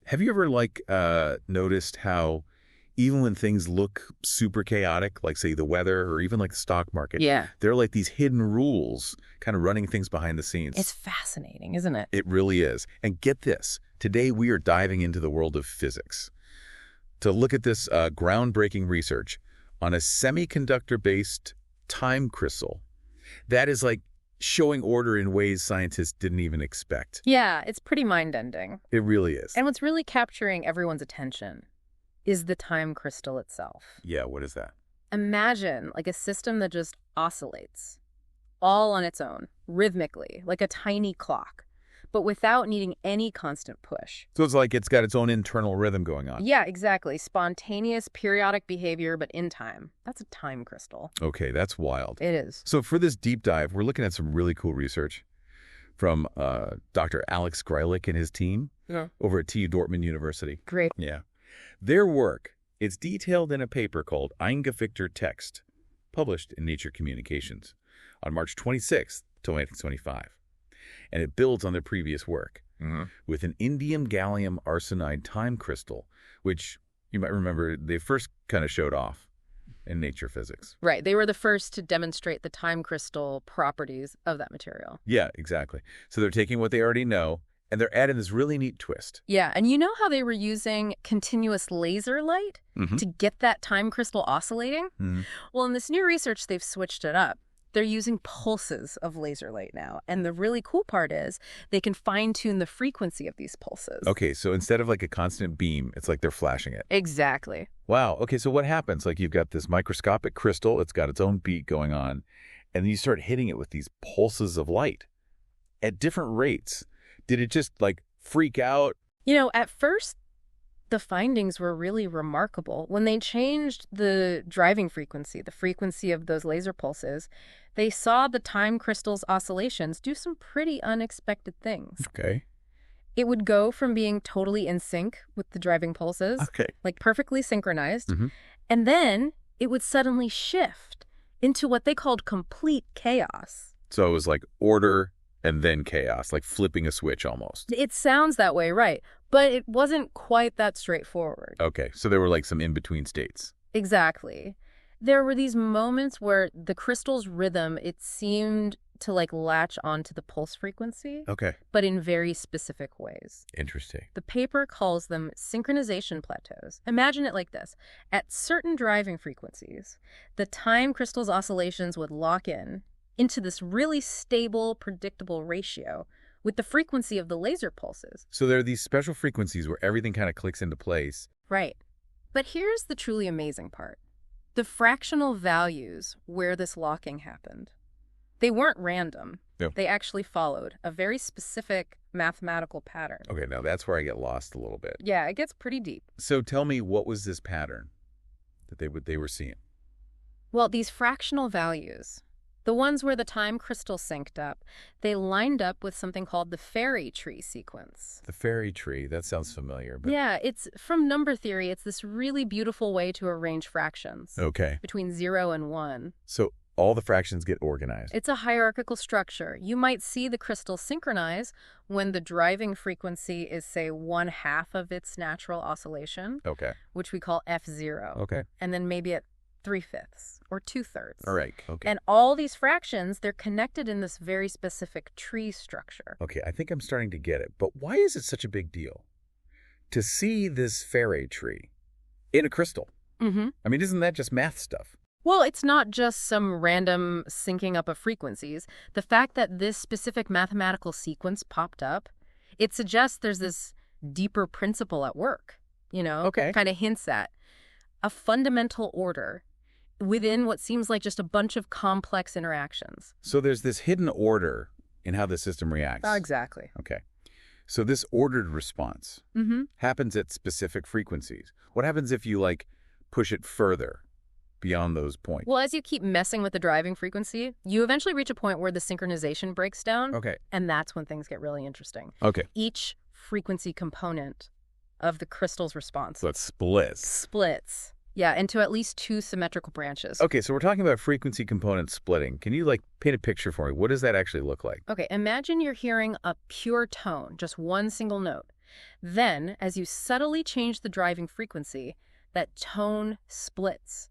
Have you ever, noticed how even when things look super chaotic, like, say, the weather or even, like, the stock market, Yeah. there are, like, these hidden rules kind of running things behind the scenes? It's fascinating, isn't it? It really is. And get this. Today, we are diving into the world of physics to look at this groundbreaking research on a semiconductor-based time crystal that is, like, showing order in ways scientists didn't even expect. Yeah, it's pretty mind-ending. It really is. And what's really capturing everyone's attention is the time crystal itself. Yeah, what is that? Imagine like a system that just oscillates all on its own, rhythmically, like a tiny clock, but without needing any constant push. So it's like it's got its own internal rhythm going on. Yeah, exactly. Spontaneous periodic behavior, but in time. That's a time crystal. Okay, that's wild. It is. So for this deep dive, we're looking at some really cool research from Dr. Alex Greilick and his team over at TU Dortmund University. Great. Yeah. Their work, it's detailed in a paper called Eingefickter Text, published in Nature Communications on March 26th, 2025. And it builds on their previous work with an indium gallium arsenide time crystal, which you might remember they first kind of showed off in Nature Physics. Right. They were the first to demonstrate the time crystal properties of that material. Yeah, exactly. So they're taking what they already know, and they're adding this really neat twist. Yeah, and you know how they were using continuous laser light to get that time crystal oscillating? Well, in this new research, they've switched it up. They're using pulses of laser light now. And the really cool part is they can fine-tune the frequency of these pulses. Okay, so instead of like a constant beam, it's like they're flashing it. Exactly. Wow. Okay, so what happens? Like you've got this microscopic crystal, it's got its own beat going on, and then you start hitting it with these pulses of light at different rates. Did it just like freak out? You know, at first, the findings were really remarkable. When they changed the driving frequency, the frequency of those laser pulses, they saw the time crystal's oscillations do some pretty unexpected things. Okay. It would go from being totally in sync with the driving pulses, like perfectly synchronized, and then it would suddenly shift into what they called complete chaos. So it was like order and then chaos, like flipping a switch almost. It sounds that way, right? But it wasn't quite that straightforward. Okay, so there were like some in-between states. Exactly. There were these moments where the crystal's rhythm, it seemed to like latch onto the pulse frequency, but in very specific ways. Interesting. The paper calls them synchronization plateaus. Imagine it like this. At certain driving frequencies, the time crystal's oscillations would lock in into this really stable, predictable ratio with the frequency of the laser pulses. So there are these special frequencies where everything kind of clicks into place. Right. But here's the truly amazing part. The fractional values where this locking happened, they weren't random. Yep. They actually followed a very specific mathematical pattern. Okay, now that's where I get lost a little bit. Yeah, it gets pretty deep. So tell me, what was this pattern that they were seeing? Well, these fractional values, the ones where the time crystal synced up, they lined up with something called the Farey Tree sequence. The Farey Tree, that sounds familiar. But... Yeah, it's from number theory. It's this really beautiful way to arrange fractions. Okay. Between 0 and 1. So all the fractions get organized. It's a hierarchical structure. You might see the crystal synchronize when the driving frequency is, say, 1/2 of its natural oscillation. Okay. Which we call F0. Okay. And then maybe at 3/5 or 2/3. All right. Okay. And all these fractions, they're connected in this very specific tree structure. Okay, I think I'm starting to get it. But why is it such a big deal to see this Farey tree in a crystal? I mean, isn't that just math stuff? Well, it's not just some random syncing up of frequencies. The fact that this specific mathematical sequence popped up, it suggests there's this deeper principle at work, you know? Okay. Kind of hints at a fundamental order within what seems like just a bunch of complex interactions. So there's this hidden order in how the system reacts. Exactly. Okay. So this ordered response happens at specific frequencies. What happens if you, like, push it further beyond those points? Well, as you keep messing with the driving frequency, you eventually reach a point where the synchronization breaks down. Okay. And that's when things get really interesting. Okay. Each frequency component of the crystal's response. So it splits. Splits. Yeah, into at least 2 symmetrical branches. Okay, so we're talking about frequency component splitting. Can you, like, paint a picture for me? What does that actually look like? Okay, imagine you're hearing a pure tone, just one single note. Then, as you subtly change the driving frequency, that tone splits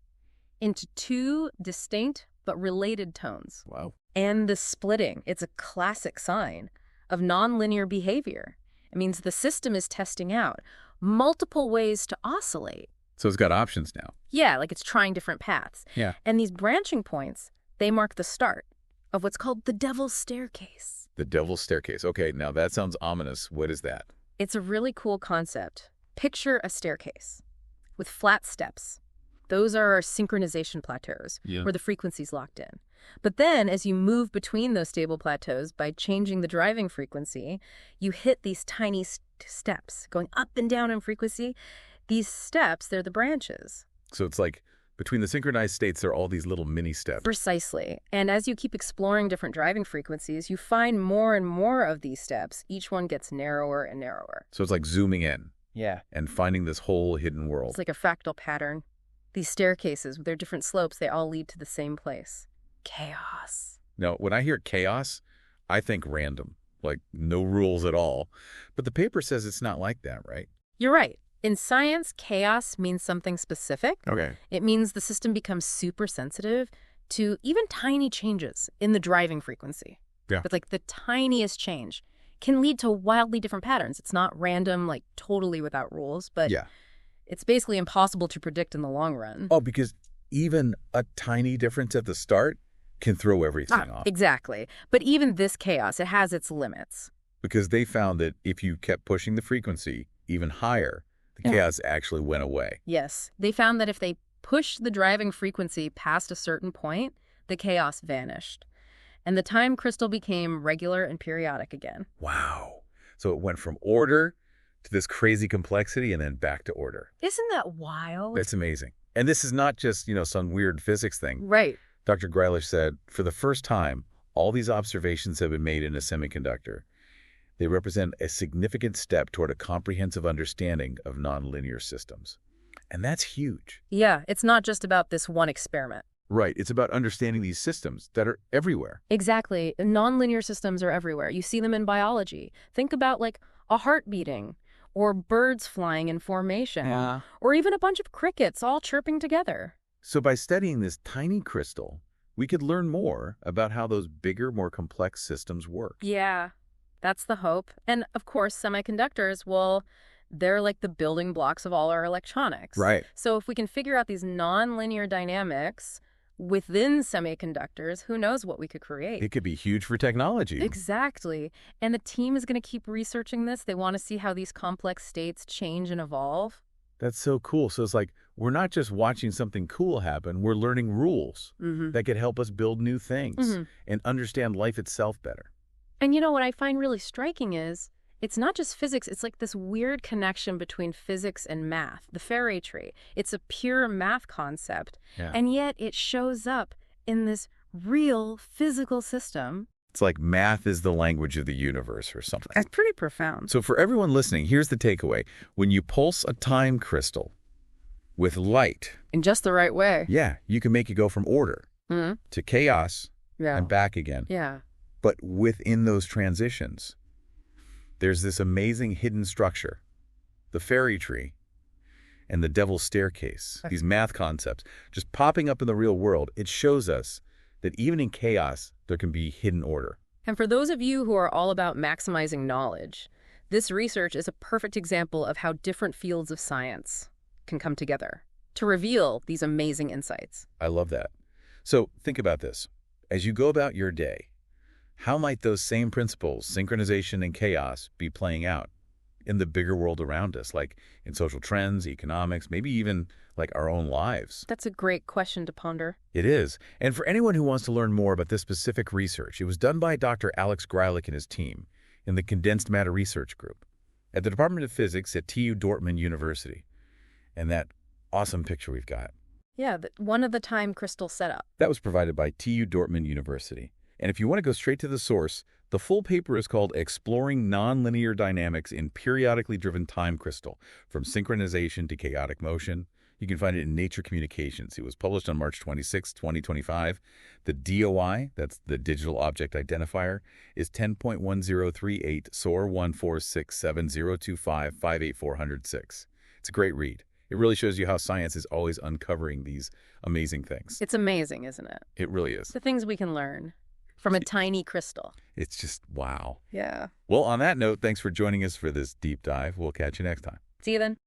into two distinct but related tones. Wow. And the splitting, it's a classic sign of nonlinear behavior. It means the system is testing out multiple ways to oscillate. So it's got options now. Yeah, like it's trying different paths. Yeah. And these branching points, they mark the start of what's called the devil's staircase. The devil's staircase. Okay, now that sounds ominous. What is that? It's a really cool concept. Picture a staircase with flat steps. Those are our synchronization plateaus, where the frequency's locked in. But then, as you move between those stable plateaus by changing the driving frequency, you hit these tiny steps, going up and down in frequency. These steps, they're the branches. So it's like between the synchronized states, there are all these little mini steps. Precisely. And as you keep exploring different driving frequencies, you find more and more of these steps. Each one gets narrower and narrower. So it's like zooming in. Yeah. And finding this whole hidden world. It's like a fractal pattern. These staircases with their different slopes, they all lead to the same place. Chaos. Now, when I hear chaos, I think random, like no rules at all. But the paper says it's not like that, right? You're right. In science, chaos means something specific. Okay. It means the system becomes super sensitive to even tiny changes in the driving frequency. Yeah. But like the tiniest change can lead to wildly different patterns. It's not random, like totally without rules, but Yeah. it's basically impossible to predict in the long run. Oh, because even a tiny difference at the start can throw everything off. Exactly. But even this chaos, it has its limits. Because they found that if you kept pushing the frequency even higher, the chaos actually went away. Yes. They found that if they pushed the driving frequency past a certain point, the chaos vanished. And the time crystal became regular and periodic again. Wow. So it went from order to this crazy complexity and then back to order. Isn't that wild? That's amazing. And this is not just, some weird physics thing. Right. Dr. Greilish said, for the first time, all these observations have been made in a semiconductor. They represent a significant step toward a comprehensive understanding of nonlinear systems. And that's huge. Yeah, it's not just about this one experiment. Right. It's about understanding these systems that are everywhere. Exactly. Nonlinear systems are everywhere. You see them in biology. Think about like a heart beating, or birds flying in formation, or even a bunch of crickets all chirping together. So by studying this tiny crystal, we could learn more about how those bigger, more complex systems work. Yeah, that's the hope. And of course, semiconductors, well, they're like the building blocks of all our electronics. Right. So if we can figure out these nonlinear dynamics within semiconductors, who knows what we could create. It could be huge for technology. Exactly. And the team is going to keep researching this. They want to see how these complex states change and evolve. That's so cool. So it's like we're not just watching something cool happen, we're learning rules that could help us build new things and understand life itself better. And you know what I find really striking is it's not just physics, it's like this weird connection between physics and math, the Farey Tree. It's a pure math concept, and yet it shows up in this real physical system. It's like math is the language of the universe or something. That's pretty profound. So for everyone listening, here's the takeaway. When you pulse a time crystal with light, In just the right way. you can make it go from order to chaos and back again. Yeah. But within those transitions, there's this amazing hidden structure, the Farey Tree and the devil's staircase, these math concepts, just popping up in the real world. It shows us that even in chaos, there can be hidden order. And for those of you who are all about maximizing knowledge, this research is a perfect example of how different fields of science can come together to reveal these amazing insights. I love that. So think about this. As you go about your day, how might those same principles, synchronization and chaos, be playing out in the bigger world around us, like in social trends, economics, maybe even like our own lives? That's a great question to ponder. It is. And for anyone who wants to learn more about this specific research, it was done by Dr. Alex Greilish and his team in the Condensed Matter Research Group at the Department of Physics at TU Dortmund University. And that awesome picture we've got. Yeah, one of the time crystal setup. That was provided by TU Dortmund University. And if you want to go straight to the source, the full paper is called Exploring Nonlinear Dynamics in Periodically Driven Time Crystal, from Synchronization to Chaotic Motion. You can find it in Nature Communications. It was published on March 26, 2025. The DOI, that's the Digital Object Identifier, is 10.1038 SOR 1467025584006. It's a great read. It really shows you how science is always uncovering these amazing things. It's amazing, isn't it? It really is. The things we can learn from a tiny crystal. It's just wow. Yeah. Well, on that note, thanks for joining us for this deep dive. We'll catch you next time. See you then.